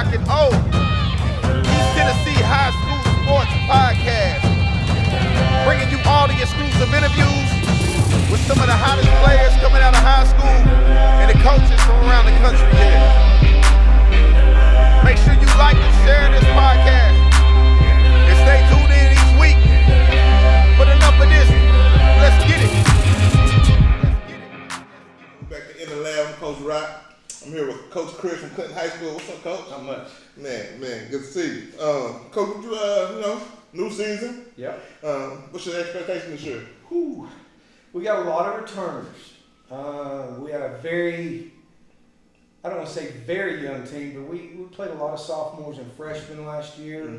rocking East Tennessee High School Sports Podcast, bringing you all the exclusive interviews with some of the hottest players coming out of high school and the coaches from around the country here. Make sure you like and share this podcast and stay tuned in each week. But enough of this, let's get it. Back to In the Lab, I'm Coach Rock. I'm here with Coach Chris from Clinton High School. What's up, Coach? Not much. Man, good to see you. Coach, would you, new season? Yep. What's your expectation this year? Whew. We got a lot of returners. We had a very, I don't want to say very young team, but we played a lot of sophomores and freshmen last year.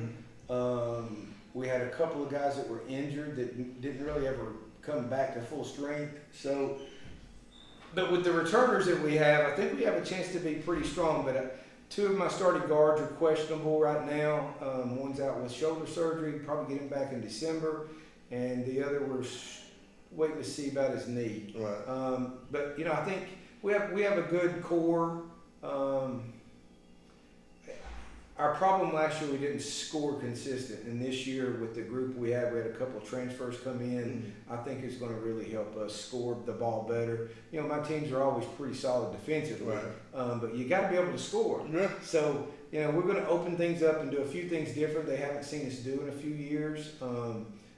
Mm-hmm. We had a couple of guys that were injured that didn't really ever come back to full strength. So, but with the returners that we have, I think we have a chance to be pretty strong. But two of my starting guards are questionable right now. One's out with shoulder surgery, probably get him back in December, and the other we're waiting to see about his knee. Right. But I think we have a good core. Our problem last year, we didn't score consistent, and this year with the group we had a couple of transfers come in. I think it's going to really help us score the ball better. My teams are always pretty solid defensively, right. But you got to be able to score. Yeah. So we're going to open things up and do a few things different they haven't seen us do in a few years.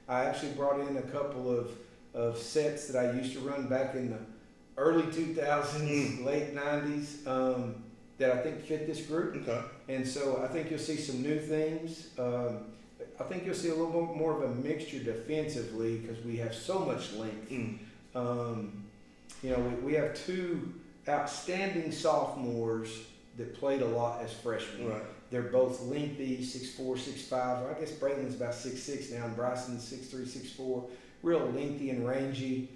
I actually brought in a couple of sets that I used to run back in the early 2000s, late 90s. That I think fit this group. Okay. And so I think you'll see some new things. I think you'll see a little bit more of a mixture defensively because we have so much length. We have two outstanding sophomores that played a lot as freshmen. Right. They're both lengthy, 6'4", 6'5". I guess Braylon's about 6'6" now, and Bryson's 6'3", 6'4". Real lengthy and rangy.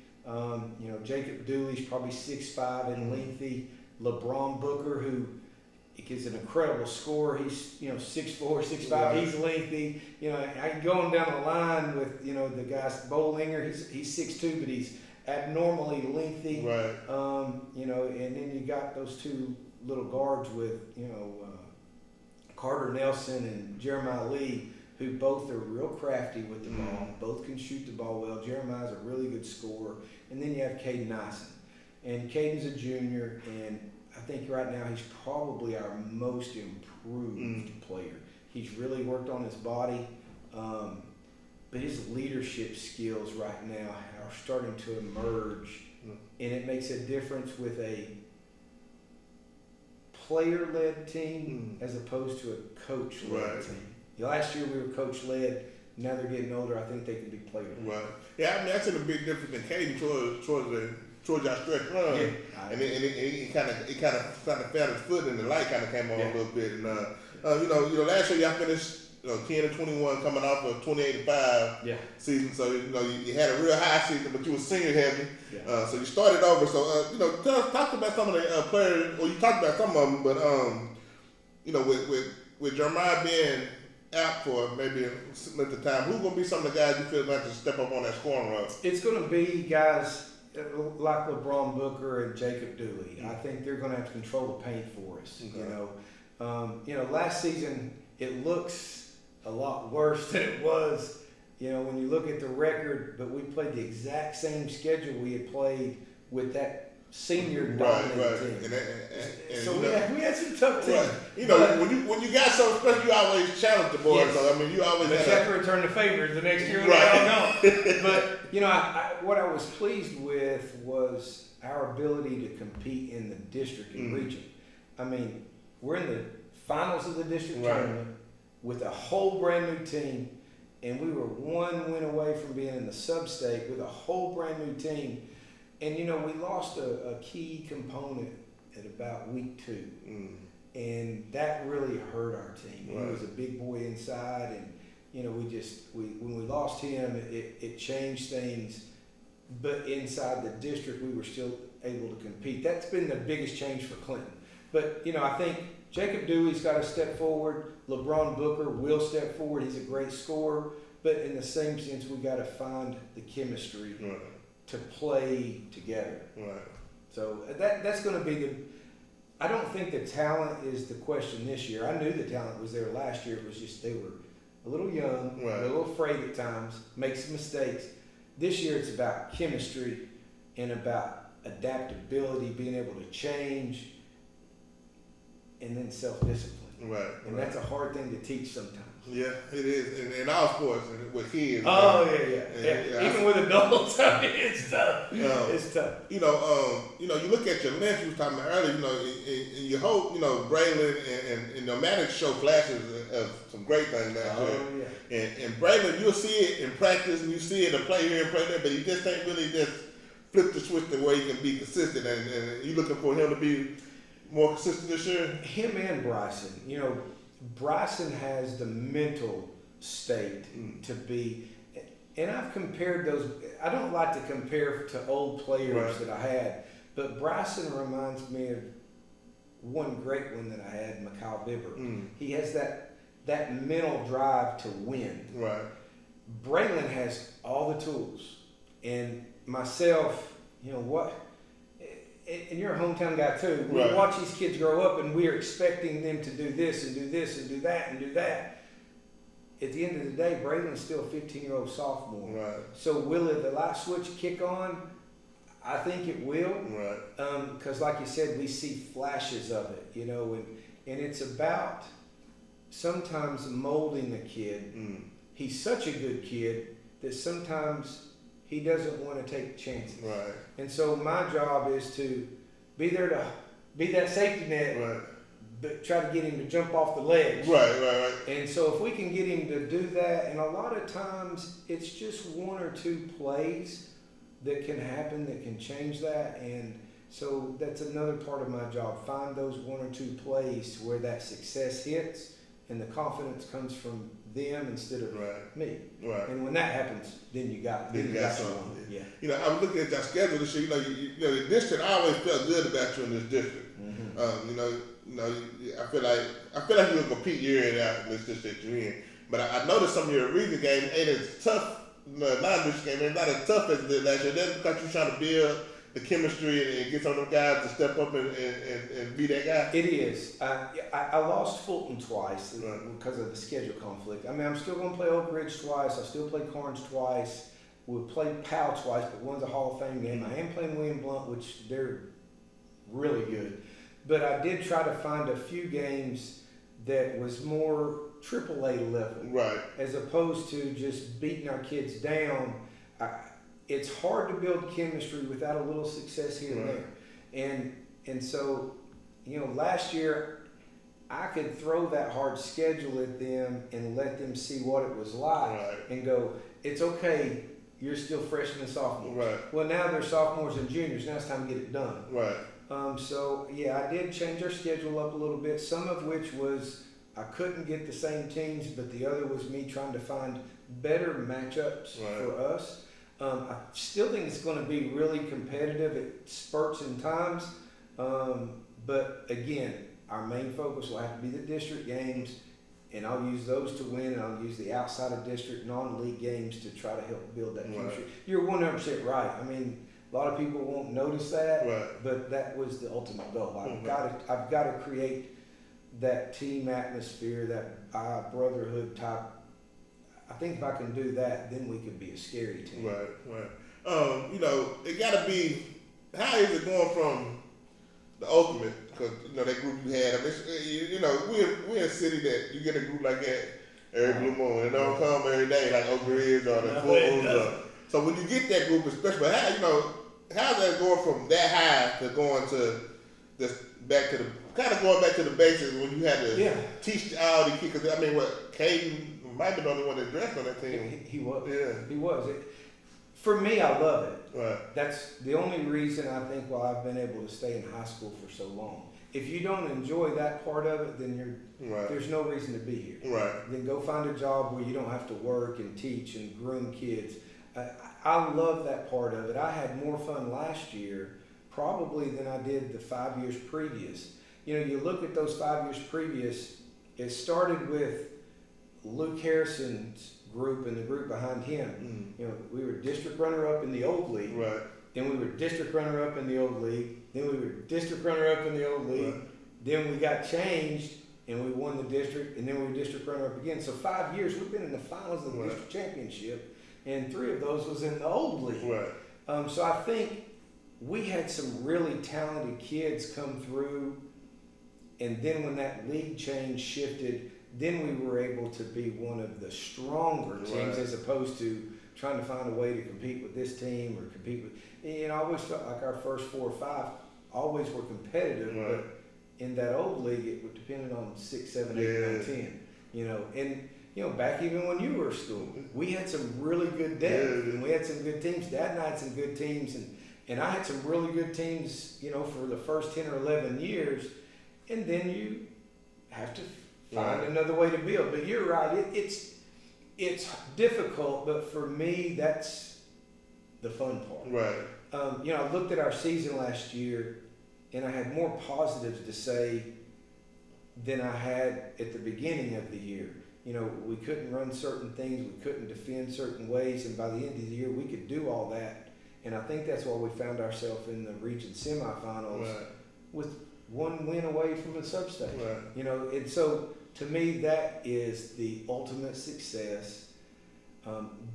Jacob Dooley's probably 6'5" and lengthy. Lebron Booker, who is an incredible scorer. He's 6'4", 6'5". Right. He's lengthy. I can go him down the line with the guys. Bowlinger, he's 6'2", but he's abnormally lengthy. Right. And then you got those two little guards with Carter Nelson and Jeremiah Lee, who both are real crafty with the ball. Both can shoot the ball well. Jeremiah's a really good scorer. And then you have Kaden Ison. And Kaden's a junior, and I think right now he's probably our most improved player. He's really worked on his body, but his leadership skills right now are starting to emerge, and it makes a difference with a player-led team as opposed to a coach-led team. Last year we were coach-led. Now they're getting older. I think they can be player-led. Right. Yeah, I seen a big difference in Kaden towards our stretch run, and he kind of found his foot, and the light kind of came on a little bit. And last year y'all finished 10 and 21, coming off of 28-5 season. So you had a real high season, but you were senior heavy. Yeah. So you started over. So talk about some of the players. Well, you talked about some of them, but with Jeremiah being out for maybe a length of time, who's going to be some of the guys you feel like to step up on that scoring run? It's going to be guys like LeBron Booker and Jacob Dooley. I think they're going to have to control the paint for us. Okay. Last season it looks a lot worse than it was. When you look at the record, but we played the exact same schedule we had played with that senior dominant team. So we had some tough teams. Right. When you got so special, you always challenge the boys. Yes. So you always have to return the favors the next year when they all gone. But what I was pleased with was our ability to compete in the district and region. We're in the finals of the district tournament with a whole brand new team, and we were one win away from being in the sub-state with a whole brand new team. And, we lost a key component at about week 2. And that really hurt our team. Right. He was a big boy inside, and, when we lost him, it changed things. But inside the district, we were still able to compete. That's been the biggest change for Clinton. But, I think Jacob Dewey's got to step forward. LeBron Booker will step forward. He's a great scorer. But in the same sense, we got to find the chemistry to play together. Right. So that's going to be I don't think the talent is the question this year. I knew the talent was there last year. It was just they were a little young, Right. a little afraid at times, make some mistakes. This year it's about chemistry and about adaptability, being able to change, and then self-discipline. Right. And that's a hard thing to teach sometimes. Yeah, it is. In all sports, and with kids. Oh, man. yeah. Even with adults, I mean, it's tough. It's tough. You look at your length. You was talking about earlier. And you hope, Braylon and Nomadic show flashes of some great things last year. Yeah. And Braylon, you'll see it in practice, and you see it in play here and play there, but he just ain't really just flip the switch the way he can be consistent. And you looking for him to be more consistent this year? Him and Bryson. Bryson has the mental state to be, and I've compared those. I don't like to compare to old players that I had, but Bryson reminds me of one great one that I had, Mikal Bibber. He has that mental drive to win. Right. Braylon has all the tools, and myself, and you're a hometown guy too. We watch these kids grow up, and we are expecting them to do this and do this and do that and do that. At the end of the day, Braylon's still a 15-year-old sophomore. Right. So will the light switch kick on? I think it will. Right. Because like you said, we see flashes of it, and it's about sometimes molding the kid. He's such a good kid that sometimes he doesn't want to take chances. Right. And so my job is to be there to be that safety net, but try to get him to jump off the ledge. Right. And so if we can get him to do that, and a lot of times it's just one or two plays that can happen that can change that. And so that's another part of my job. Find those one or two plays where that success hits and the confidence comes from them instead of me. Right. And when that happens, then you got something. Yeah. I was looking at your schedule this year. The district. I always felt good about you in this district. I feel like you'll compete year in and out in this district you're in. But I noticed some of your region games ain't as tough. Non-district games ain't not as tough as it did last year. That's because you're trying to build the chemistry and get some of them guys to step up and be that guy. It is. I lost Fulton twice because of the schedule conflict. I mean, I'm still going to play Oak Ridge twice. I still play Carnes twice. We'll play Powell twice, but one's a Hall of Fame game. I am playing William Blount, which they're really good. But I did try to find a few games that was more AAA level. Right. As opposed to just beating our kids down. It's hard to build chemistry without a little success here and there. And so, last year I could throw that hard schedule at them and let them see what it was like and go, it's okay, you're still freshmen and sophomores. Right. Well, now they're sophomores and juniors, now it's time to get it done. Right. I did change our schedule up a little bit, some of which was I couldn't get the same teams, but the other was me trying to find better matchups for us. I still think it's going to be really competitive at spurts and times. But again, our main focus will have to be the district games, and I'll use those to win, and I'll use the outside of district non-league games to try to help build that chemistry. You're 100% right. I mean, a lot of people won't notice that, but that was the ultimate goal. I've got to create that team atmosphere, that brotherhood type. I think if I can do that, then we could be a scary team. Right. It got to be. How is it going from the ultimate? Because that group you had. I mean, we're in a city that you get a group like that every blue moon. It don't come every day like Oak Ridge or the Fulton. So when you get that group, especially how's that going from that high to going to just back to going back to the basics when you had to teach all the kids? Because Kaden might be the only one that dressed on that team. He was. Yeah. He was. For me, I love it. Right. That's the only reason I think why I've been able to stay in high school for so long. If you don't enjoy that part of it, then there's no reason to be here. Right. Then go find a job where you don't have to work and teach and groom kids. I love that part of it. I had more fun last year probably than I did the 5 years previous. You look at those 5 years previous, it started with Luke Harrison's group and the group behind him. We were district runner-up in the old league. Right. Then we were district runner-up in the old league. Then we were district runner-up in the old league. Right. Then we got changed and we won the district, and then we were district runner-up again. So 5 years, we've been in the finals of the Right. district championship, and 3 of those was in the old league. Right. So I think we had some really talented kids come through, and then when that league change shifted, then we were able to be one of the stronger teams Right. as opposed to trying to find a way to compete with this team or compete with. And I always felt like our first 4 or 5 always were competitive, Right. but in that old league, it would depend on 6, 7, 8, 9, 10. You know, and back even when you were at school, we had some really good depth, Yeah. and we had some good teams. Dad and I had some good teams, and I had some really good teams, for the first 10 or 11 years, and then you have to find Right. another way to build. But you're right, it's difficult, but for me, that's the fun part. Right. I looked at our season last year, and I had more positives to say than I had at the beginning of the year. We couldn't run certain things, we couldn't defend certain ways, and by the end of the year, we could do all that. And I think that's why we found ourselves in the region semifinals Right. with 1 win away from a sub-state. Right. And so to me, that is the ultimate success.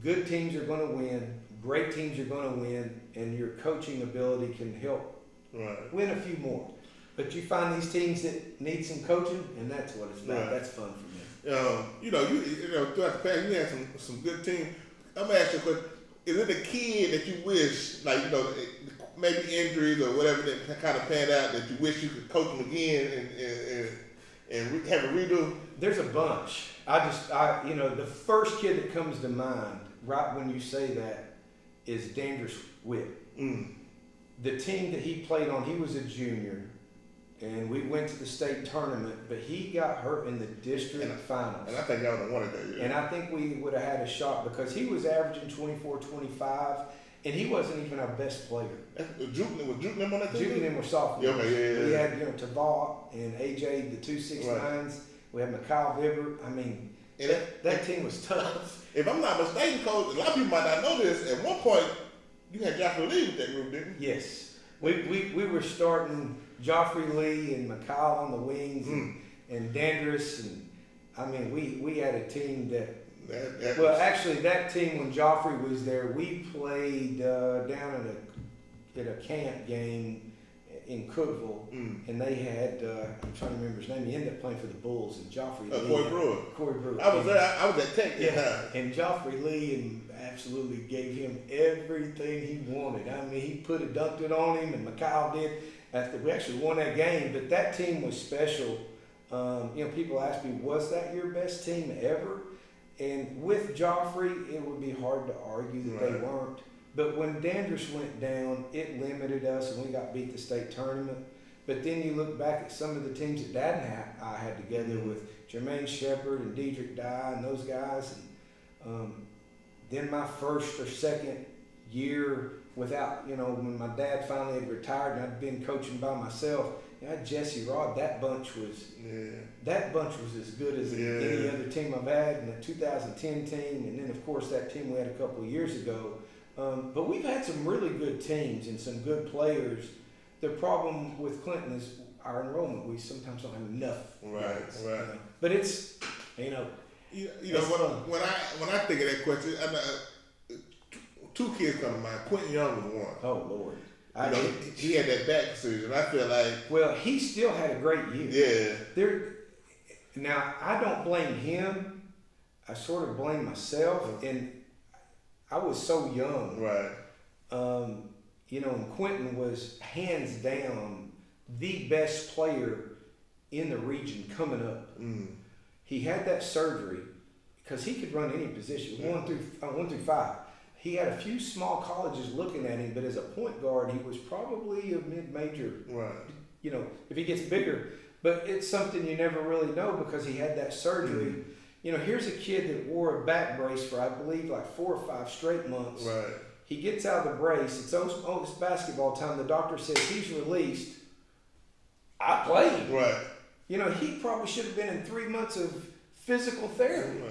Good teams are going to win, great teams are going to win, and your coaching ability can help Right. win a few more. But you find these teams that need some coaching, and that's what it's about. Right. That's fun for me. Throughout the past, you had some good teams. I'm gonna ask you a question: is it a kid that you wish, maybe injuries or whatever that kind of panned out, that you wish you could coach them again and have a redo? There's a bunch. The first kid that comes to mind right when you say that is Dangerous Whip. Mm. The team that he played on, he was a junior, and we went to the state tournament, but he got hurt in the district finals. And I think y'all would have won it that year. And I think we would have had a shot because he was averaging 24, 25, and he wasn't even our best player. Was Juke them on that team? Juke and them were sophomores. Yeah, okay, yeah. We had Tavaugh and AJ, the 269s. We had Mikhail Vibber. I mean, And that team was tough. if I'm not mistaken, Coach, a lot of people might not know this. At one point, you had Joffrey Lee with that group, didn't you? Yes. We were starting Joffrey Lee and Mikhail on the wings and Dandris. And I mean, we had a team that actually, that team when Joffrey was there, we played down at a camp game in Cookeville, and they had I'm trying to remember his name. He ended up playing for the Bulls, and Joffrey Lee. Corey Brewer. I was there. I was at Tech. Yeah, and Joffrey Lee absolutely gave him everything he wanted. I mean, he dunked it on him, and Mikhail did. We actually won that game, but that team was special. People ask me, was that your best team ever? And with Joffrey, it would be hard to argue that they weren't. But when Dandridge went down, it limited us, and we got beat the state tournament. But then you look back at some of the teams that Dad and I had together with Jermaine Shepard and Dedrick Dye and those guys. And then my first or second year without, when my dad finally had retired and I'd been coaching by myself, I had Jesse Rod. That bunch was as good as any other team I've had, and the 2010 team, and then of course that team we had a couple of years ago. But we've had some really good teams and some good players. The problem with Clinton is our enrollment. We sometimes don't have enough. Right. But it's, when I think of that question, two kids come to mind. Quentin Young was one. Oh Lord. He had that back surgery, and I feel like. Well, he still had a great year. Yeah. Now I don't blame him. I sort of blame myself, and I was so young. Right. And Quentin was hands down the best player in the region coming up. He had that surgery because he could run any position, 1 through 5. He had a few small colleges looking at him, but as a point guard, he was probably a mid-major. Right. If he gets bigger. But it's something you never really know because he had that surgery. Here's a kid that wore a back brace for, I believe, like 4 or 5 straight months. Right. He gets out of the brace. It's basketball time. The doctor says he's released. I played. Right. He probably should have been in 3 months of physical therapy. Right.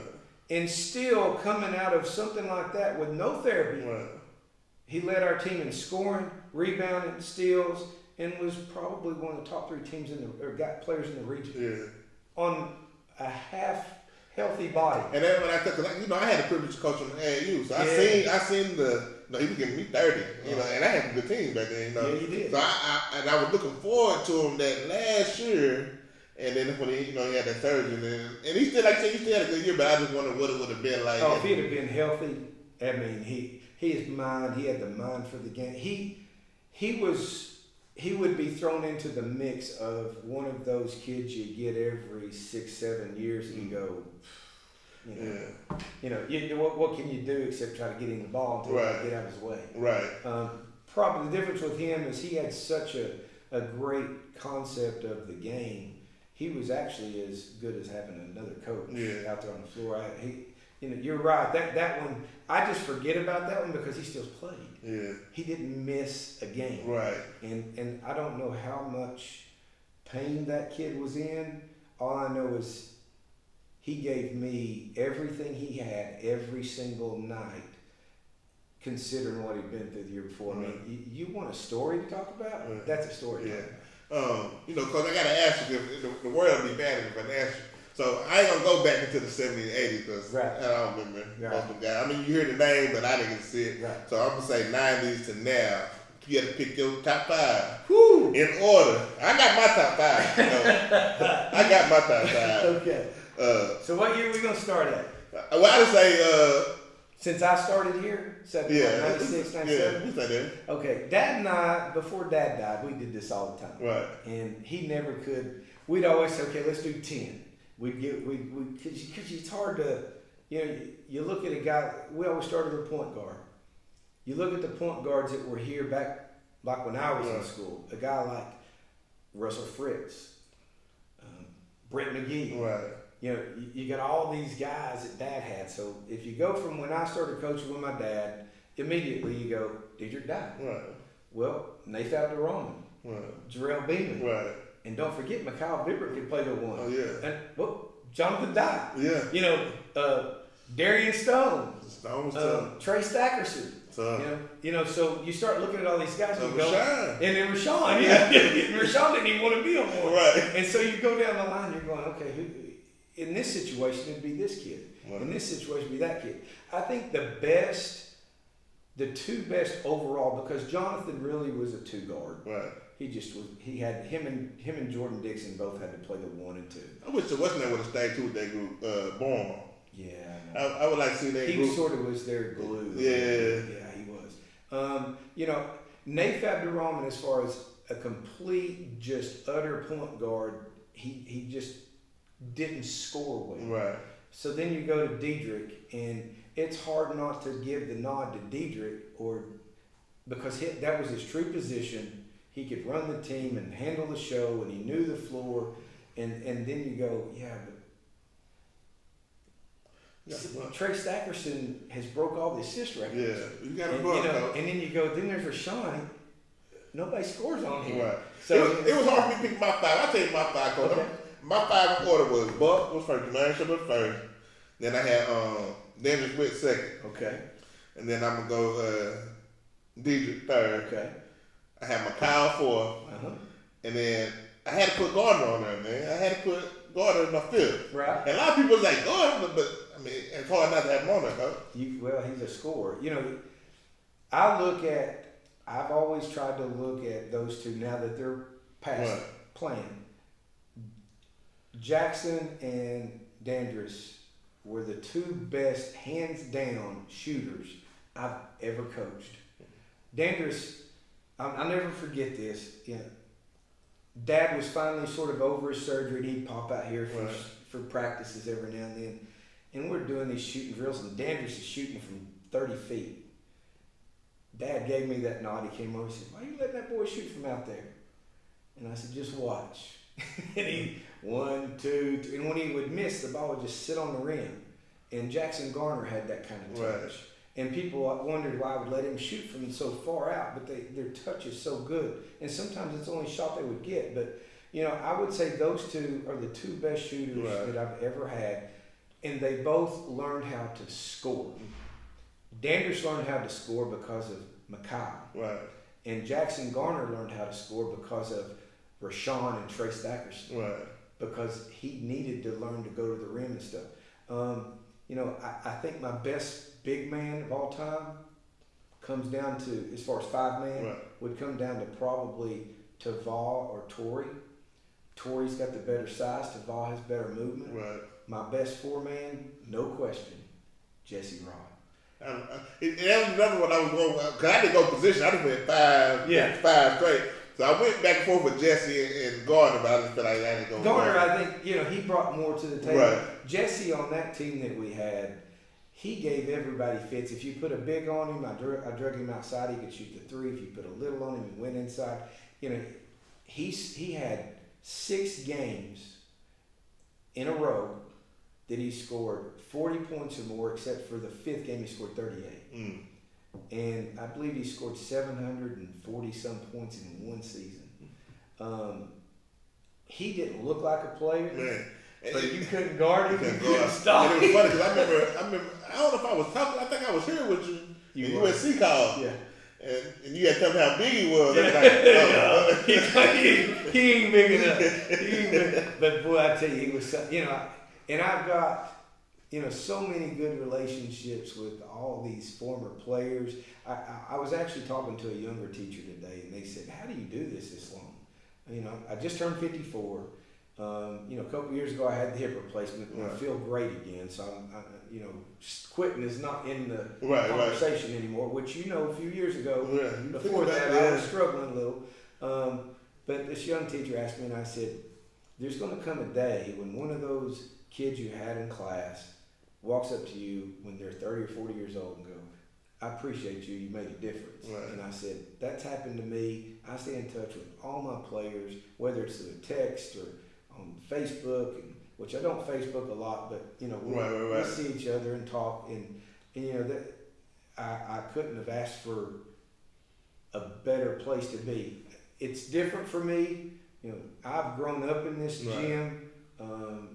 And still coming out of something like that with no therapy, he led our team in scoring, rebounding, steals, and was probably one of the top 3 teams got players in the region. Yeah. On a half healthy body. And then when I took, I had the privilege of coaching AAU, so I seen he was giving me 30, and I had a good team back then, Yeah, you did. So I was looking forward to him that last year, and then when he had that surgery, and he still, like I said, he still had a good year, but I just wondered what it would have been like. Oh, if he'd have been healthy, I mean, he had the mind for the game. He would be thrown into the mix of one of those kids you get every 6-7 years, and you go, what can you do except try to get him the ball until you get out of his way. Right. Probably the difference with him is he had such a great concept of the game. He was actually as good as having another coach out there on the floor. You're right. That one, I just forget about that one because he still played. Yeah. He didn't miss a game. Right. And I don't know how much pain that kid was in. All I know is he gave me everything he had every single night, considering what he'd been through the year before. Right. I mean, you want a story to talk about? Right. That's a story. Yeah. Because I got to ask you, the world would be bad if I didn't ask you. So I ain't going to go back into the 70s and 80s because I don't remember most of them guys. I mean, you hear the name, but I didn't see it. Right. So I'm going to say 90s to now. You had to pick your top 5 Whew. in order. I got my top 5. I got my top 5. Okay. So what year are we going to start at? Well, I would say... Since I started here, 96, 97? Yeah, you say that. Okay, Dad and I, before Dad died, we did this all the time. Right. And he never could. We'd always say, okay, let's do 10. Because it's hard to, you look at a guy, we always started with a point guard. You look at the point guards that were here back, like when I was in school, a guy like Russell Fritz, Brett McGee. Right. You got all these guys that Dad had. So if you go from when I started coaching with my dad, immediately you go, Diedrich died. Right. Well, Nathan Abderrahman, Right. Jarrell Beeman. Right. And don't forget, Mikhail Vibert could play the 1. Oh, yeah. And Jonathan died. Yeah. Darian Stone. Trey Stackerson. So you start looking at all these guys and you go, Rashawn. and then Rashawn, Rashawn didn't even want to be on board. Right. And so you go down the line, you're going, okay, in this situation it'd be this kid. Right. In this situation it'd be that kid. I think the 2 best overall, because Jonathan really was a 2 guard. Right. He just was. He had him and Jordan Dixon both had to play the 1 and 2. I wish the Western would have stayed too with that group. Born. Yeah. I would like to see that group. He sort of was their glue. Yeah. He was. Nathan Abderrahman, as far as a complete, just utter point guard, he just didn't score well. Right. So then you go to Diedrich, and it's hard not to give the nod to Diedrich, because that was his true position. He could run the team and handle the show, and he knew the floor. And then you go, but Trey Stackerson has broke all the assist records. Yeah, you got a buck, and then you go, then there's Rashawn. Nobody scores on him. Right. So it was hard for me to pick my 5. I'll tell you my 5. Okay. My 5 in order was Buck was first, Jermaine Shepard first. Then I had Dennis Witt second. Okay. And then I'm gonna go Diedrich third. Okay. I had Mikhail fourth. And then I had to put Gardner on there, man. I had to put Gardner in my 5th. Right. And a lot of people was like, Gardner, but I mean, it's hard not to have him on there, huh? Well, he's a scorer. I've always tried to look at those 2 now that they're past playing. Jackson and Dandris were the 2 best, hands down, shooters I've ever coached. Dandris, I'll never forget this. Dad was finally sort of over his surgery, and he'd pop out here for practices every now and then. And we're doing these shooting drills, and Dandris is shooting from 30 feet. Dad gave me that nod. He came over and said, "Why are you letting that boy shoot from out there?" And I said, "Just watch." And he, 1, 2, 3. And when he would miss, the ball would just sit on the rim. And Jackson Garner had that kind of touch. Right. And people wondered why I would let him shoot from so far out, but their touch is so good. And sometimes it's the only shot they would get. But, I would say those 2 are the 2 best shooters that I've ever had. And they both learned how to score. Dandridge learned how to score because of Makai. Right. And Jackson Garner learned how to score because of Rashawn and Trey Stackerson. Right. Because he needed to learn to go to the rim and stuff. I think my best big man of all time comes down to, as far as 5-man, Right. would come down to probably Taval or Torrey. Torrey's got the better size. Taval has better movement. Right. My best 4-man, no question, Jesse Rod. That was another one I was going because I didn't go position. I just went five straight. So I went back and forth with Jesse and Gardner, but I just felt like I didn't go. Gardner, I think he brought more to the table. Right. Jesse on that team that we had, he gave everybody fits. If you put a big on him, I drug him outside. He could shoot the 3. If you put a little on him, he went inside. He had 6 games in a row that he scored 40 points or more, except for the 5th game he scored 38. Mm. And I believe he scored 740-some points in one season. He didn't look like a player, Man. but you couldn't guard him. You couldn't And stop it him. was funny because I remember, I don't know if I was talking, I think I was here with you. You and were. USC called. Yeah. And you had to tell me how big he was. I was like, he ain't big enough. But boy, I tell you, he was so, and I've got, so many good relationships with all these former players. I was actually talking to a younger teacher today, and they said, "How do you do this long?" I just turned 54. A couple of years ago, I had the hip replacement, and I feel great again. So quitting is not in the conversation anymore. Which a few years ago, before that, I was struggling a little. But this young teacher asked me, and I said, "There's going to come a day when one of those kids you had in class walks up to you when they're 30 or 40 years old and go, 'I appreciate you. You made a difference.'" Right. And I said, "That's happened to me. I stay in touch with all my players, whether it's through text or on Facebook, which I don't Facebook a lot, but we see each other and talk, and that I couldn't have asked for a better place to be. It's different for me. I've grown up in this gym.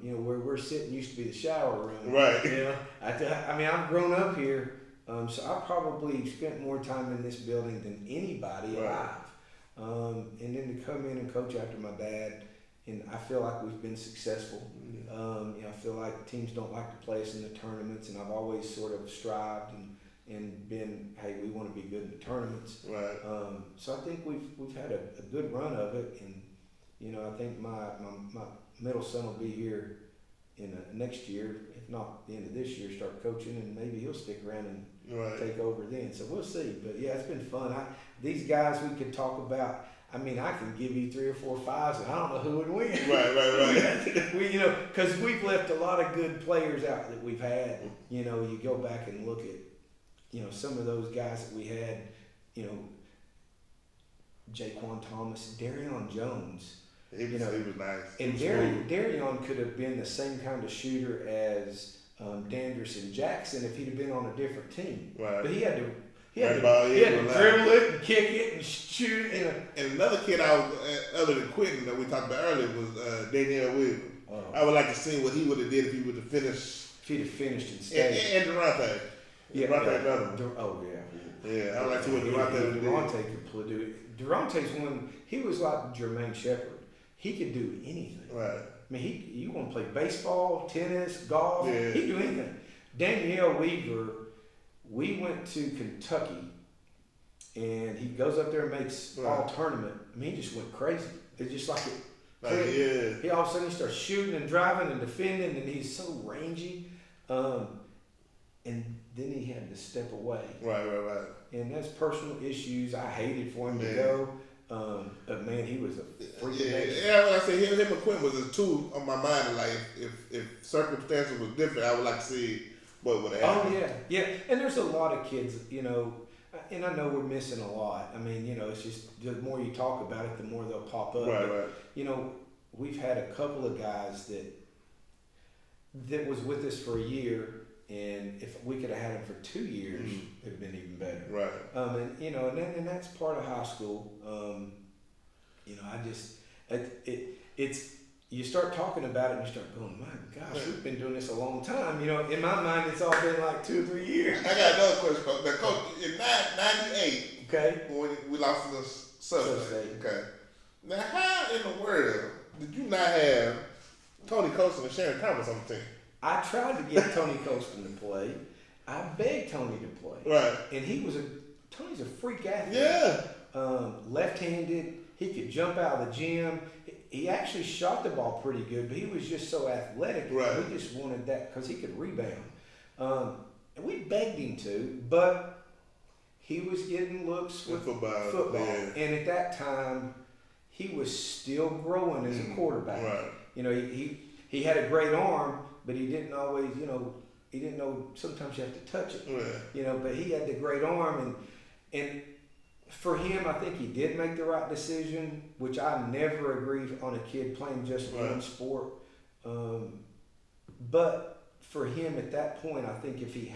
Where we're sitting used to be the shower room. Right. I've grown up here, so I probably spent more time in this building than anybody alive. And then to come in and coach after my dad, and I feel like we've been successful. I feel like teams don't like to play us in the tournaments, and I've always sort of strived and been, hey, we want to be good in the tournaments. Right. So I think we've had a good run of it, and I think my middle son will be here in next year, if not the end of this year, start coaching, and maybe he'll stick around and take over then. So we'll see. But yeah, it's been fun. These guys we could talk about. I can give you 3 or 4 5s, and I don't know who would win. Right. Because we've left a lot of good players out that we've had. You go back and look at, some of those guys that we had. Jaquan Thomas, Darion Jones. He was nice. And Darion could have been the same kind of shooter as Danders and Jackson if he'd have been on a different team. Right. But he had to dribble it and kick it and shoot it. And another kid other than Quentin that we talked about earlier was Danielle Williams. I would like to see what he would have did if he would have finished. If he'd have finished and stayed. And Durante. Durante another. Oh yeah. Yeah, I would like to see what Durante would do. Durante could do it. Durante's one. He was like Jermaine Shepard. He could do anything. Right. You want to play baseball, tennis, golf. Yeah. He could do anything. Danielle Weaver. We went to Kentucky, and he goes up there and makes all tournament. He just went crazy. It's just like it. He all of a sudden he starts shooting and driving and defending, and he's so rangy. And then he had to step away. Right. And that's personal issues. I hated for him to go. But man, he was a freak of nature. Yeah, when I say him and Quentin was the two on my mind. Like if circumstances was different, I would like to see what would happen. Oh yeah. And there's a lot of kids, and I know we're missing a lot. It's just the more you talk about it, the more they'll pop up. Right. We've had a couple of guys that was with us for a year, and if we could have had them for 2 years, it'd have been even better. Right. And that's part of high school. It's you start talking about it and you start going, my gosh, we've been doing this a long time. In my mind, it's all been like 2 or 3 years. I got another question, Coach. Coach, in 98, Okay. When we lost to the State. Okay. Now, how in the world did you not have Tony Colston and Sharon Thomas on the team? I tried to get Tony Colston to play. I begged Tony to play. Right. And Tony's a freak athlete. Yeah. Left-handed. He could jump out of the gym. He actually shot the ball pretty good, but he was just so athletic. Right. We just wanted that because he could rebound. And we begged him to, but he was getting looks with football. Yeah. And at that time, he was still growing as a quarterback. Right. You know, he had a great arm, but he didn't always, he didn't know sometimes you have to touch it. Yeah. But he had the great arm, and for him, I think he did make the right decision, which I never agree on a kid playing just one sport. But for him at that point, I think if he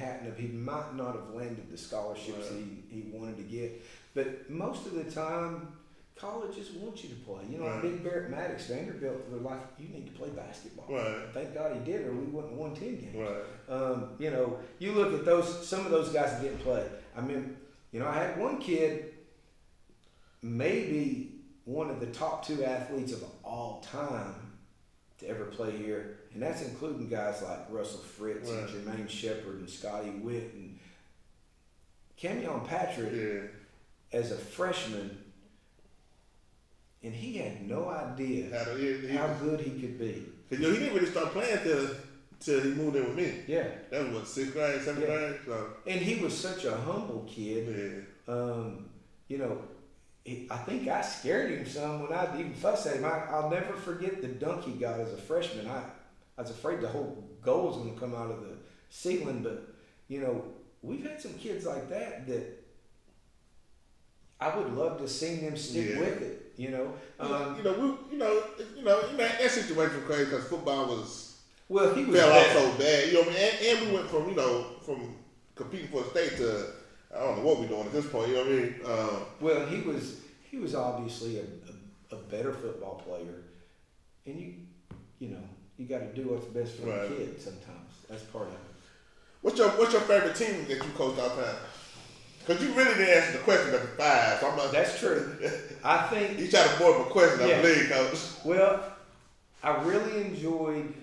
might not have landed the scholarships he wanted to get. But most of the time, colleges want you to play. Big Barrett Maddox, Vanderbilt were like, you need to play basketball. Right. Thank God he did, or we wouldn't have won 10 games. Right. You look at some of those guys that didn't play. I mean, I had one kid, maybe one of the top 2 athletes of all time to ever play here, and that's including guys like Russell Fritz and Jermaine Shepard and Scotty Witt and Camion Patrick as a freshman, and he had no idea how good he could be. He didn't really start playing till he moved in with me. Yeah. That was what, 6th grade, 7th grade? So. And he was such a humble kid. Yeah. I think I scared him some when I even fussed at him. I'll never forget the dunk he got as a freshman. I was afraid the whole goal was going to come out of the ceiling, but we've had some kids like that I would love to see them stick with it. That situation was crazy because football was he was fell off so bad. And we went from competing for the state to I don't know what we're doing at this point. You know what I mean? He was obviously a better football player, and you got to do what's best for the kid sometimes. That's part of it. What's your favorite team that you coached all time? Because you really didn't answer the question at the 5. So That's true. I think you tried to avoid my question. I believe, Coach. Well, I really enjoyed.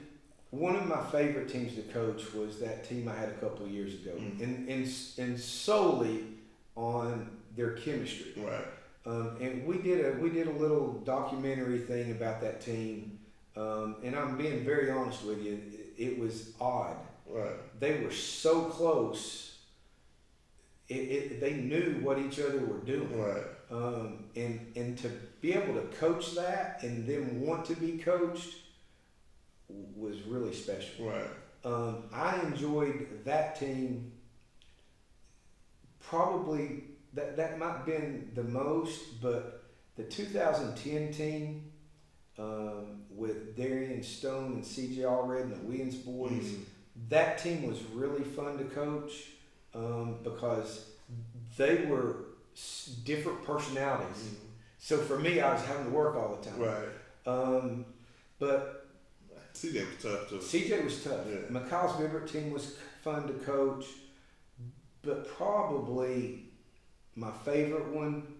One of my favorite teams to coach was that team I had a couple of years ago, and solely on their chemistry. Right. And we did a little documentary thing about that team, and I'm being very honest with you. It was odd. Right. They were so close. They knew what each other were doing. Right. And to be able to coach that and then want to be coached was really special. Right. I enjoyed that team. Probably that might have been the most, but the 2010 team with Darian Stone and CJ Allred and the Williams boys, that team was really fun to coach because they were different personalities. So for me, I was having to work all the time. Right. But CJ was tough too. CJ was tough. Yeah. McCall's Vibert team was fun to coach, but probably my favorite one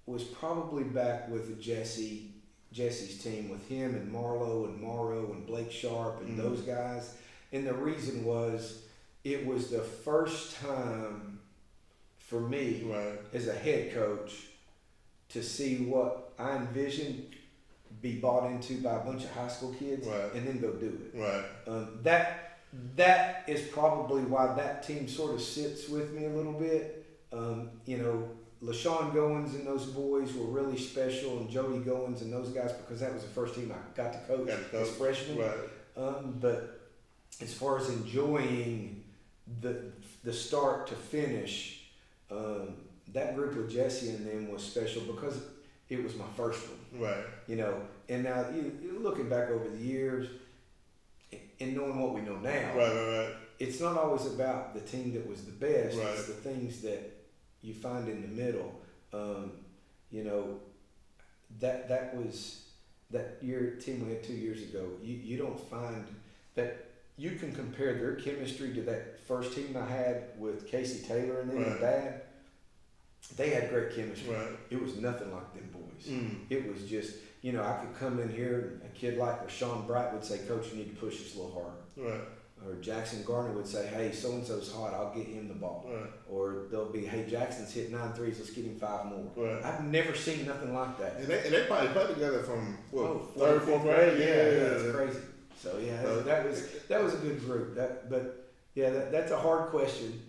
was probably back with Jesse's team with him and Marlowe and Morrow and Blake Sharp and those guys. And the reason was it was the first time for me as a head coach to see what I envisioned be bought into by a bunch of high school kids and then go do it. Right. That is probably why that team sort of sits with me a little bit. LaShawn Goins and those boys were really special, and Jody Goins and those guys, because that was the first team I got to coach as freshman. Right. But as far as enjoying the start to finish, that group with Jesse and them was special because it was my first one. Right. And now looking back over the years and knowing what we know now, right. It's not always about the team that was the best. Right. It's the things that you find in the middle. That team we had 2 years ago. You don't find that you can compare their chemistry to that first team I had with Casey Taylor and them and Dad. they had great chemistry. Right. It was nothing like them boys. Mm. It was just, you know, I could come in here and a kid like Rashawn Bright would say, Coach, you need to push this a little harder. Right. Or Jackson Garner would say, hey, so-and-so's hot, I'll get him the ball. Right. Or they'll be, hey, Jackson's hit 9 threes, let's get him 5 more. Right. I've never seen nothing like that. And they probably played together from what, fourth, 3rd, 4th grade. Yeah, that's crazy. So yeah, that was a good group. That's a hard question.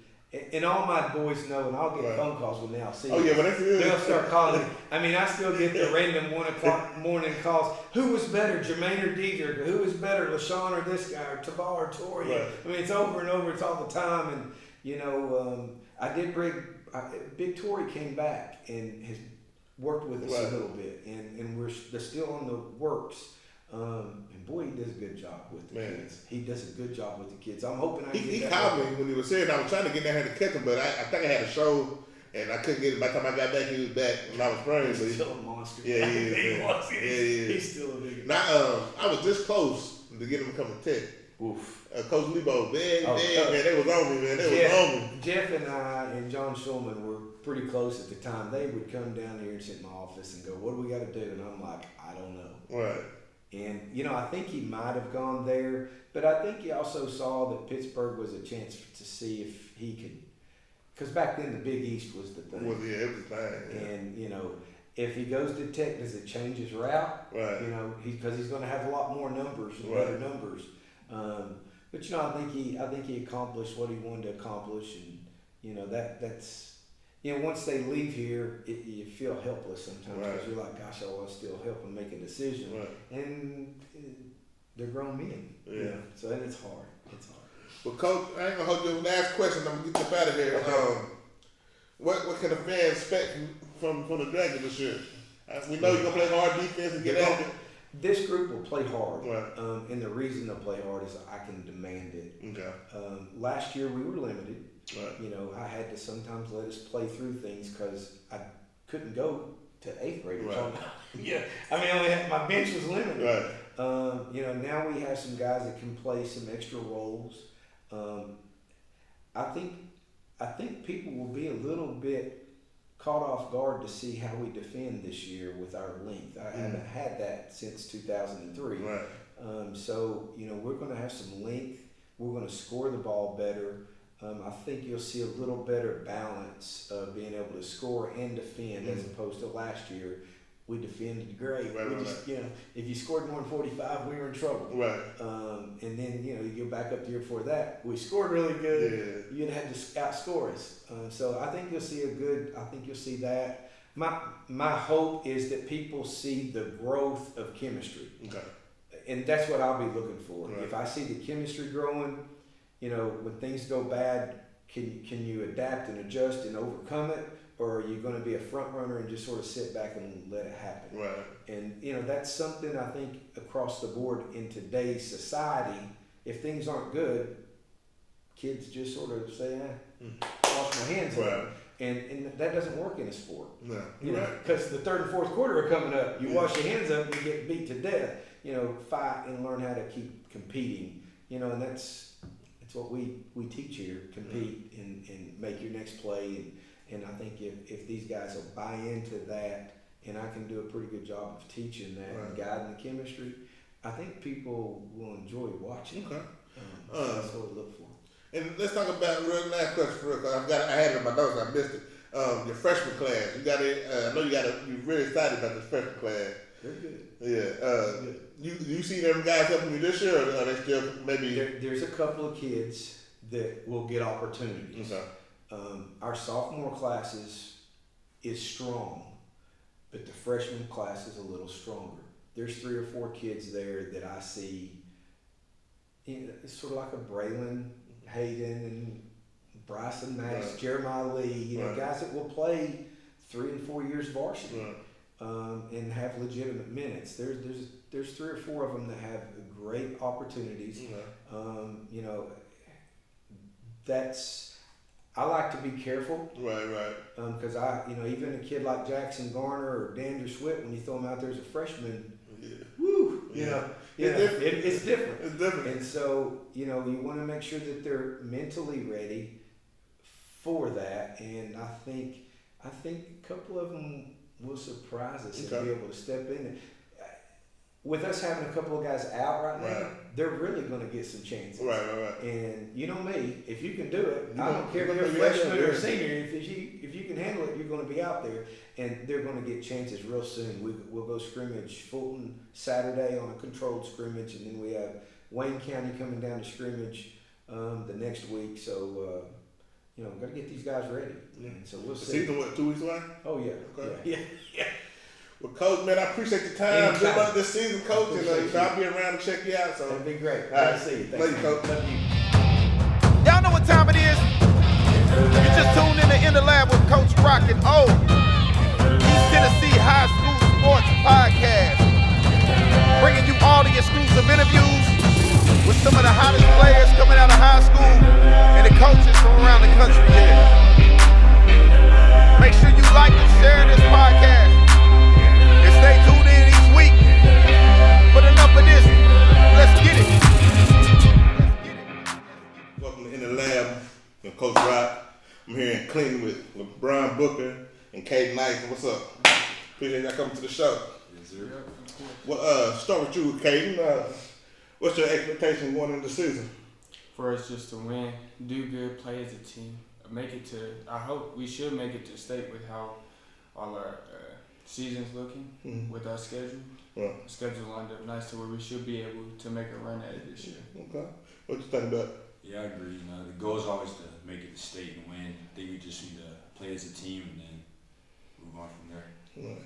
And all my boys know, and I'll get phone calls when they'll see. Oh yeah, but they'll start calling me. I mean, I still get the random 1 o'clock morning calls. Who was better, Jermaine or Deidre? Who was better, LaShawn or this guy, or Tavar or Tori? Right. I mean, it's over and over. It's all the time. And you know, I did bring Big Tori came back and has worked with us a little bit, and they're still in the works. And boy, he does a good job with the kids. He does a good job with the kids. I'm hoping I can He get called me when he was here, and I was trying to get down here to catch him, but I think I had a show, and I couldn't get him. By the time I got back, he was back when I was praying. He's still a monster. Yeah, he is. He's still a big. Now, I was this close to get him to come to Tech. Oof. Coach Lebo, man, they was on me, man. They was on me. Jeff and I and John Schulman were pretty close at the time. They would come down here and sit in my office and go, "What do we got to do?" And I'm like, "I don't know." Right. And, you know, I think he might have gone there, but I think he also saw that Pittsburgh was a chance to see if he could, because back then the Big East was the thing. Well, yeah, it was fine. Yeah. And, you know, if he goes to Tech, does it change his route? Right. You know, because he's going to have a lot more numbers and better numbers. But, you know, I think he accomplished what he wanted to accomplish. And, you know, that's, you know, once they leave here, you feel helpless sometimes because you're like, gosh, I want to still help them make a decision. Right. And they're grown men. Yeah. You know? So then it's hard. It's hard. Well, Coach, I ain't going to hold you. Last question. I'm going to get you out of here. Okay. What can the fans expect from the Dragons this year? We know you're going to play hard defense and get after it. This group will play hard. Right. And the reason they'll play hard is I can demand it. Okay. Last year we were limited. Right. You know, I had to sometimes let us play through things because I couldn't go to 8th graders. Right. Yeah, I mean, my bench was limited. Right. You know, now we have some guys that can play some extra roles. I think people will be a little bit caught off guard to see how we defend this year with our length. I haven't had that since 2003. Right. So, you know, we're going to have some length. We're going to score the ball better. I think you'll see a little better balance of being able to score and defend as opposed to last year. We defended great. Right, You know, if you scored more than 45, we were in trouble. Right. And then, you know, you go back up the year before that, we scored really good. Yeah. You'd had to outscore us. So I think you'll see that. My hope is that people see the growth of chemistry. Okay. And that's what I'll be looking for. Right. If I see the chemistry growing, you know, when things go bad, can you adapt and adjust and overcome it? Or are you going to be a front runner and just sort of sit back and let it happen? Right. And, you know, that's something I think across the board in today's society, if things aren't good, kids just sort of say, wash my hands up. And that doesn't work in a sport. No. You know, because the 3rd and 4th quarter are coming up. You wash your hands up, you get beat to death. You know, fight and learn how to keep competing. You know, and that's what we teach here, compete and make your next play. And I think if these guys will buy into that, and I can do a pretty good job of teaching that and guiding the chemistry, I think people will enjoy watching. Okay. So that's what we look for. And let's talk about real last question for real, because I had it in my notes, I missed it. Your freshman class, you got it. I know you're really excited about this freshman class. They're good. Yeah. You see them guys helping you this year, or are they still maybe? There's a couple of kids that will get opportunities. Okay. Our sophomore classes is strong, but the freshman class is a little stronger. There's 3 or 4 kids there that I see. You know, it's sort of like a Braylon, Hayden, and Bryson Max, Jeremiah Lee. You know, guys that will play 3 and 4 years varsity. And have legitimate minutes. There's 3 or 4 of them that have great opportunities. You know, I like to be careful. Right. Because even a kid like Jackson Garner or Dandre Swift, when you throw him out there as a freshman, you know, it's different. It's different. And so, you know, you want to make sure that they're mentally ready for that. And I think I think a couple of them will surprise us and Okay. be able to step in. With us having a couple of guys out right now, Right. they're really going to get some chances. Right. And you know me, if you can do it, You I know, don't care if you you're a know, freshman or a yeah. senior. If you can handle it, you're going to be out there, and they're going to get chances real soon. We'll go scrimmage Fulton Saturday on a controlled scrimmage, and then we have Wayne County coming down to scrimmage the next week. So you know, got to get these guys ready. Yeah. So we'll The see. season, what, 2 weeks away? Oh yeah, Okay. yeah. Well, Coach, man, I appreciate your time. Anytime. Good luck this season, Coach. And Appreciate you. I'll be around to check you out. So, That'd be great. All Glad right. to see you. Love Thanks, you, man. Coach. Love you. Y'all know what time it is. You just tuned in the lab with Coach Rocket O. East Tennessee High School Sports Podcast. Bringing you all the exclusive interviews with some of the hottest players coming out of high school and the coaches from around the country here. Make sure you like and share this podcast. And stay tuned in each week. But enough of this. Let's get it. welcome to In the Lab with Coach Rock. I'm here in Clinton with LeBron Booker and Kaden Ison. What's up? Appreciate y'all coming to the show. Yes, sir. Well, start with you, Kaden. What's your expectation going into the season? For us just to win, do good, play as a team, make it to, I hope we should make it to state with how all our season's looking with our schedule. Right. The schedule lined up nice to where we should be able to make a run at it this year. Okay. What you think about? Yeah, I agree. You know, the goal is always to make it to state and win. I think we just need to play as a team and then move on from there. Right.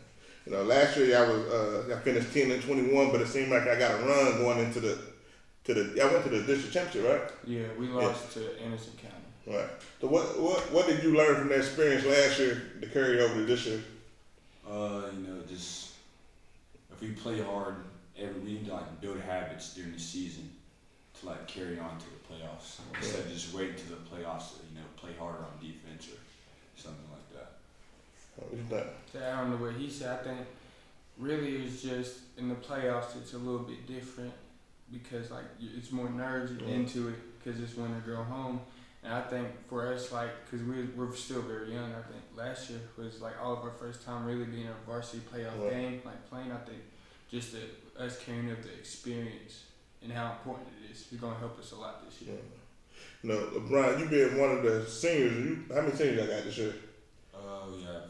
You know, last year I finished 10-21, but it seemed like I got a run going into I went to the district championship, right? Yeah, we lost to Anderson County. Right. So what did you learn from that experience last year to carry over to this year? You know, just if we play hard, we need to like build habits during the season to like carry on to the playoffs instead of just waiting to the playoffs to play harder on defense or something like that. What you think? To add on to what he said, I think really it's just in the playoffs it's a little bit different because like it's more nerves into it because it's win or go home. And I think for us, like, because we're still very young, I think last year was like all of our first time really being a varsity playoff game, like playing. I think just us carrying up the experience and how important it is going to help us a lot this year. You know, LeBron, you being one of the seniors, how many seniors I got this year? We have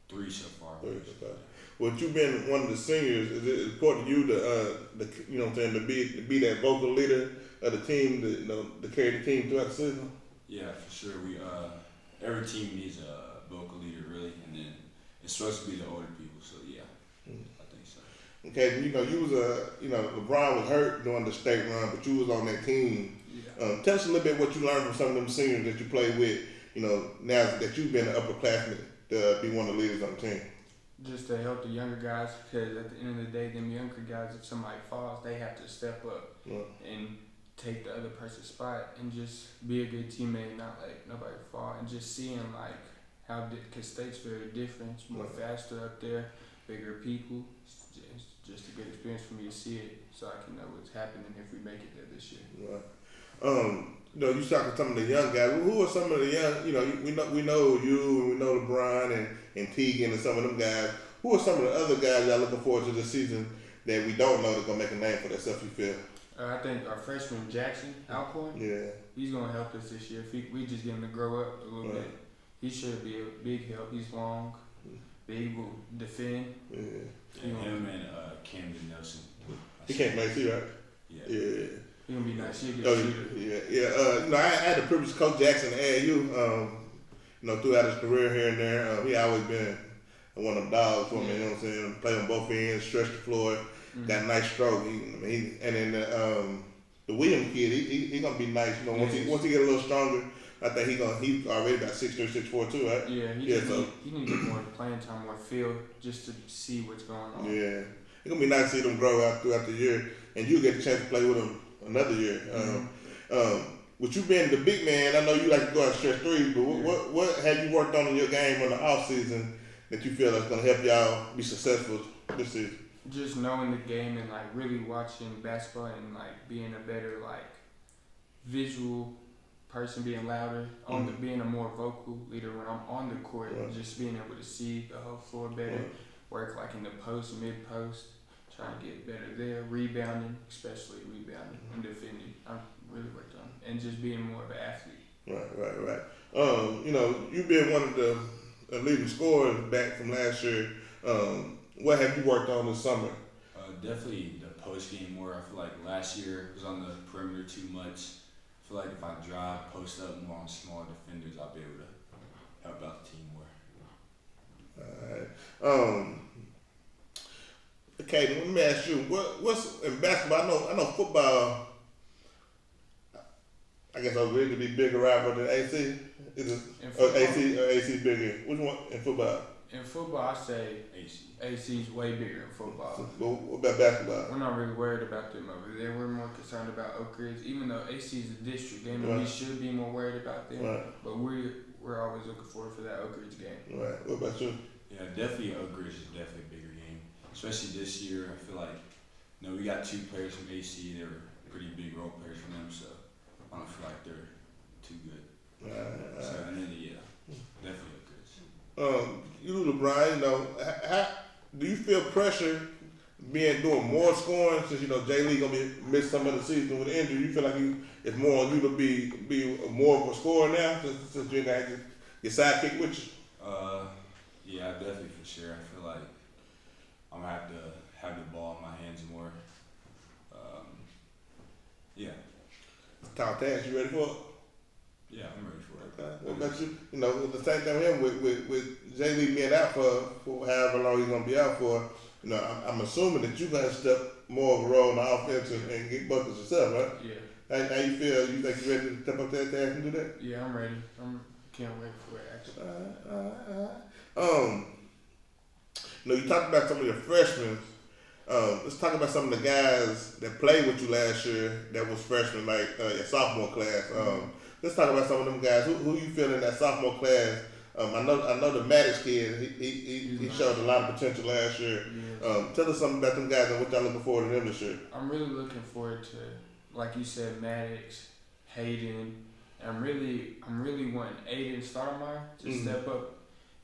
3 so far. 3. Okay. Well, you being one of the seniors, is it important to you to be that vocal leader of the team, to carry the team throughout the season? Yeah, for sure. We every team needs a vocal leader really, and then it's supposed to be the older people. So yeah, I think so. Okay, you was LeBron was hurt during the state run, but you was on that team. Yeah. Tell us a little bit what you learned from some of them seniors that you played with. Now that you've been an upperclassman to be one of the leaders on the team. Just to help the younger guys, because at the end of the day, them younger guys, if somebody falls, they have to step up and take the other person's spot and just be a good teammate, not let nobody fall, and just seeing like how, because state's very different, it's more faster up there, bigger people. It's just a good experience for me to see it, so I can know what's happening if we make it there this year. Right. You talking to some of the young guys. Who are some of the young? We know you and we know LeBron and Teagan and some of them guys. Who are some of the other guys y'all looking forward to this season that we don't know that's gonna make a name for themselves? You feel? I think our freshman Jackson Alcorn, he's gonna help us this year. If we just get him to grow up a little bit, he should be a big help. He's long, big, will defend. Yeah, him and Camden Nelson. He can't play too, right? Yeah. He's gonna be nice. He'll get a shooter. I had the privilege to coach Jackson at AAU. Throughout his career here and there, he always been one of them dogs for me. You know what I'm saying? Play on both ends, stretch the floor, got a nice stroke. And then the Williams kid, he gonna be nice. Once he get a little stronger, I think he's already about 6'3", 6'4" too, right? Yeah, he need to get more playing time, more field, just to see what's going on. Yeah, it's gonna be nice to see them grow out throughout the year, and you get a chance to play with them another year. With you being the big man, I know you like to go out and stretch threes, but what have you worked on in your game in the off season that you feel that's gonna help y'all be successful this season? Just knowing the game and like really watching basketball and like being a better like visual person being louder, being a more vocal leader when I'm on the court, just being able to see the whole floor better, work like in the post, mid post, trying to get better there, rebounding, especially rebounding and defending. I'm really worked on, and just being more of an athlete. Right. You know, you've been one of the leading scorers back from last year. What have you worked on this summer? Definitely the post game more. I feel like last year was on the perimeter too much. I feel like if I drive, post up more on smaller defenders, I'll be able to help out the team more. Alright. Kaden, let me ask you, what's in basketball? I know football. I guess I'll really be bigger rival than AC. Is it AC bigger? Which one in football? In football, I say AC's way bigger in football. What about basketball? We're not really worried about them over there. We're more concerned about Oak Ridge, even though AC is a district game, and we should be more worried about them. Right. But we're always looking forward for that Oak Ridge game. Right. What about you? Yeah, definitely Oak Ridge is definitely a bigger game, especially this year. I feel like, you know, we got 2 players from AC. They were pretty big role players for them, so I don't feel like they're too good. So and then definitely Oak Ridge. You LeBron, you know, how do you feel pressure doing more scoring since you know Jay Lee gonna miss some of the season with injury? You feel like it's more on you to be more of a scorer now since you got your sidekick with you? Yeah, definitely for sure. I feel like I'm gonna have to have the ball in my hands more. Yeah. Tall task, you ready for it? Yeah, I'm ready for it. Okay. What about you? You know, the same thing with him with Jay Lee being out for however long he's gonna be out for. You know, I'm assuming that you're gonna step more of a role in the offense and get buckets yourself, right? Yeah. How you feel? You think you're ready to step up there and do that? Yeah, I'm ready. Can't wait for it, actually. You know, you talked about some of your freshmen. Let's talk about some of the guys that played with you last year that was freshmen, like your sophomore class. Let's talk about some of them guys. Who you feel in that sophomore class? I know the Maddox kid. He showed a lot of potential last year. Yes. Tell us something about them guys and what y'all looking forward to them this year. I'm really looking forward to, like you said, Maddox, Hayden. I'm really wanting Aiden Stoudemire to step up,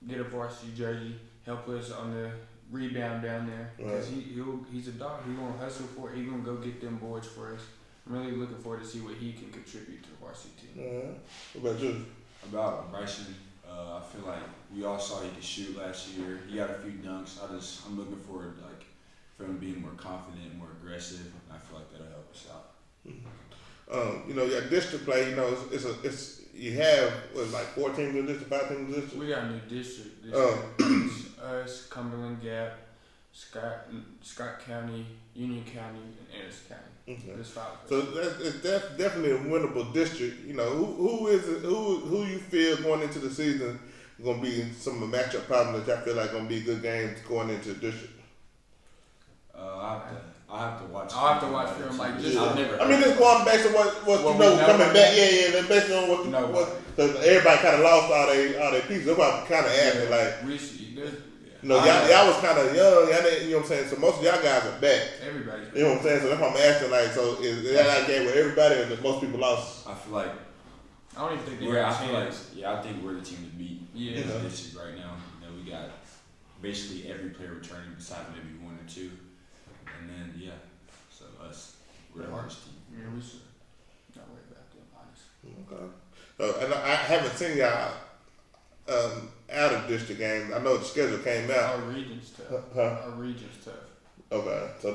get a varsity jersey, help us on the rebound down there. Because he's a dog. He's going to hustle for it. He's going to go get them boards for us. I'm really looking forward to see what he can contribute to the varsity team. What about you? About Bryson, I feel like we all saw he could shoot last year. He got a few dunks. I'm looking forward for him being more confident, more aggressive. And I feel like that'll help us out. You know, your district play. You know, you have like 4 teams in the district, 5 teams in the district. We got a new district. It's us, Cumberland Gap, Scott County, Union County, and Anderson County. Okay. There's 5. So that's definitely a winnable district. You know, who you feel going into the season going to be some of the matchup problems that I feel like going to be good games going into the district? I have to watch. I'll have to watch film like just. I've never. I mean, just going based on what you know coming back. Yeah. Based on what you know. Because everybody kind of lost all their pieces. That's why I'm kind of asking y'all was kind of young. Y'all didn't, you know what I'm saying. So most of y'all guys are back. Everybody's back. You know what I'm saying. So that's why I'm asking. So is that like game where everybody or most people lost? I feel like. I don't even think they got a chance. I think we're the team to beat. Yeah. In the district right now. You know, we got basically every player returning besides maybe 1 or 2, and then so us, we're the hardest team. Yeah, we should not worry about them, honestly. Okay. So, and I haven't seen y'all out of district games. I know the schedule came out. Our region's tough. Huh? Our region's tough. Okay. The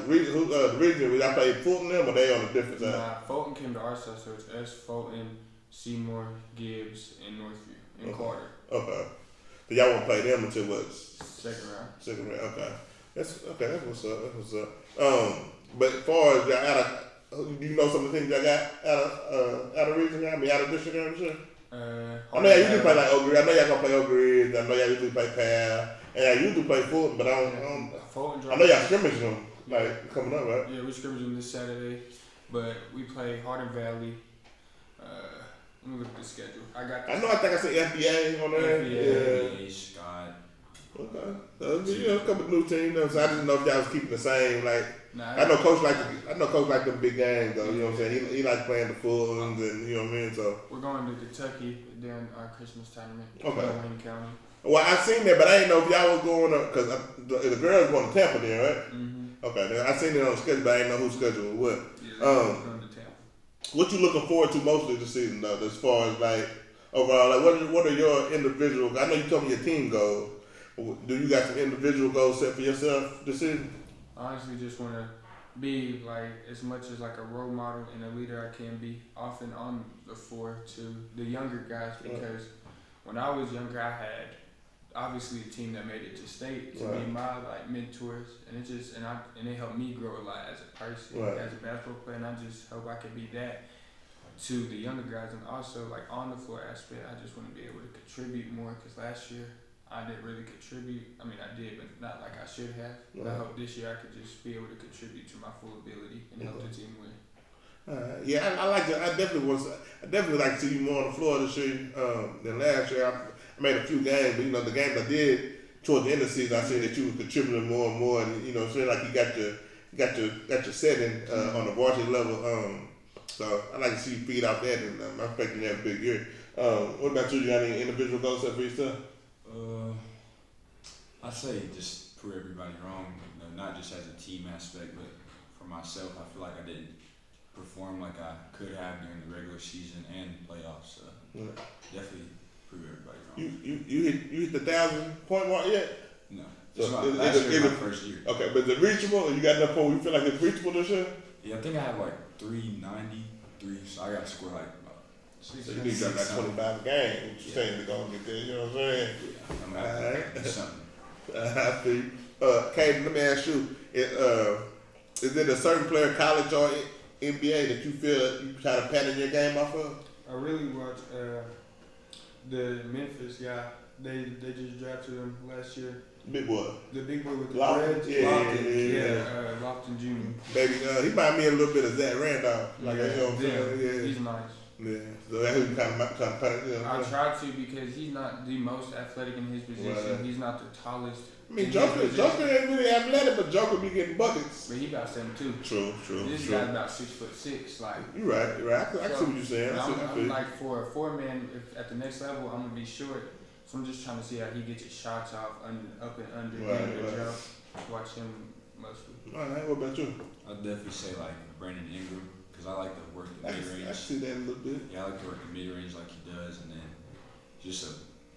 region, y'all play Fulton them or they on a different side? Nah, Fulton came to our side, so it's us, Fulton, Seymour, Gibbs, and Northview, and Carter. Okay. So y'all won't play them until what? Second round. Second round. Okay. That's what's up. But as far as y'all do you know some of the things y'all got out of region? I mean, out of district, I'm sure. I know y'all usually play like Oak Ridge. I know y'all gonna play Oak Ridge. I know y'all usually play Pal, and y'all usually play Fulton. But I know y'all scrimmage them like coming up, right? Yeah, we scrimmage them this Saturday, but we play Hardin Valley. Let me look at the schedule. I think I said FBA on there. FBA. Scott. Okay. So, a couple of new teams. So I didn't know if y'all was keeping the same. Like Nah, I know Coach like them big games though. You know what I'm saying? He like playing the full ones, and you know what I mean. So we're going to Kentucky during our Christmas tournament. Okay. In Wayne County. well, I seen that, but I didn't know if y'all was going up because the girls going to Tampa then, right? Mm-hmm. Okay. I seen it on the schedule, but I didn't know whose schedule was what. Yeah, we're going to Tampa. What you looking forward to mostly this season though, as far as like overall, like what are your individual? I know you told me your team goals. Do you got some individual goals set for yourself this season? Honestly, just want to be like as much as like a role model and a leader I can be off and on the floor to the younger guys because when I was younger I had obviously a team that made it to state to be my like mentors and it just and it helped me grow a lot as a person as a basketball player and I just hope I can be that to the younger guys and also like on the floor aspect I just want to be able to contribute more because last year I didn't really contribute. I mean, I did, but not like I should have. But I hope this year I could just be able to contribute to my full ability and help the team win. Yeah, I like to. I definitely like to see you more on the floor this year than last year. I made a few games, but you know the games I did towards the end of the season, I seen that you were contributing more and more, and you know, so like you got your setting on the varsity level. So I like to see you feed out that, and I'm expecting you to have a big year. What about you? You got any individual goals set for yourself? I'd say just prove everybody wrong, you know, not just as a team aspect, but for myself, I feel like I didn't perform like I could have during the regular season and playoffs. So definitely prove everybody wrong. You hit the 1,000-point mark yet? No. So Last year was my first year. Okay, but is it reachable? You got enough points? You feel like it's reachable this year? Yeah, I think I have like 393, so I got to score like about So you need to drop that 25 a game. What you saying to go and get there? You know what I'm saying? I'm gonna have to do something. I see. Kaden, let me ask you: is it a certain player, college or NBA, that you feel you try to pattern your game off of? I really watch the Memphis guy. They just drafted him last year. Big boy. The big boy with the Lockard? dreads. Yeah. Lofton Jr. Baby, he remind me a little bit of Zach Randolph. Like, you know what I'm saying? Yeah. He's nice. Yeah. So that's who you kind of pattern. You know, I try to because he's not the most athletic in his position. Right. He's not the tallest. I mean, Joker ain't really athletic, but Joker be getting buckets. But he about 7'2". True. This guy's about 6'6". Like You're right. I see what you're saying. I'm like for a 4-man, if at the next level, I'm gonna be short. So I'm just trying to see how he gets his shots off up and under, the jump. Watch him mostly. All right. What about you? I'd definitely say like Brandon Ingram because I like to work the mid range. I see that a little bit. Yeah, I like to work the mid range like he does, and then just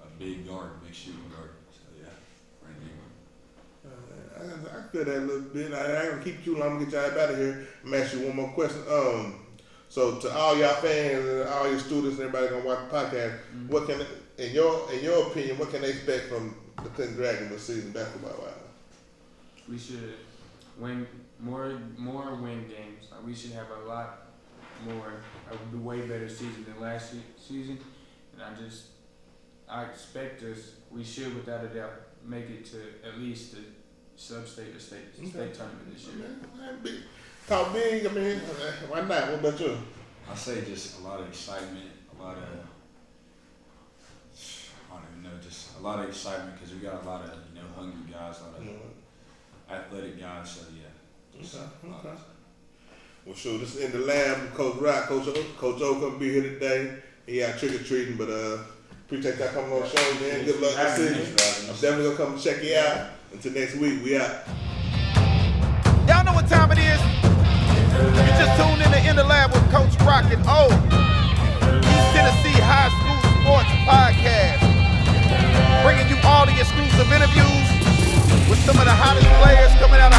a big guard, big shooting guard. So yeah, Brandon Ingram. I feel that a little bit. I ain't gonna keep you too long. I'm gonna get y'all out of here. I'm gonna ask you one more question. So to all y'all fans and all your students and everybody gonna watch the podcast, what can, in your opinion, what can they expect from the Clinton Dragons this season basketball wise? We should win more win games. Like we should have a lot more, a way better season than last season. And I expect us. We should, without a doubt, make it to at least the sub-state or state tournament this year. Talk big. I mean, why not? What about you? I say just a lot of excitement, a lot of I don't even know, just a lot of excitement because we got a lot of hungry guys, a lot of athletic guys. So yeah. Okay. Well, sure. This is in the lab. Coach Rock, Coach O couldn't be here today. He out trick or treating, but appreciate y'all coming on the show, man. Good luck this season. I'm definitely gonna come and check you out. Until next week, we out. Y'all know what time it is. You just tuned in the lab with Coach Rock and O. East Tennessee High School Sports Podcast. Bringing you all the exclusive interviews with some of the hottest players coming out of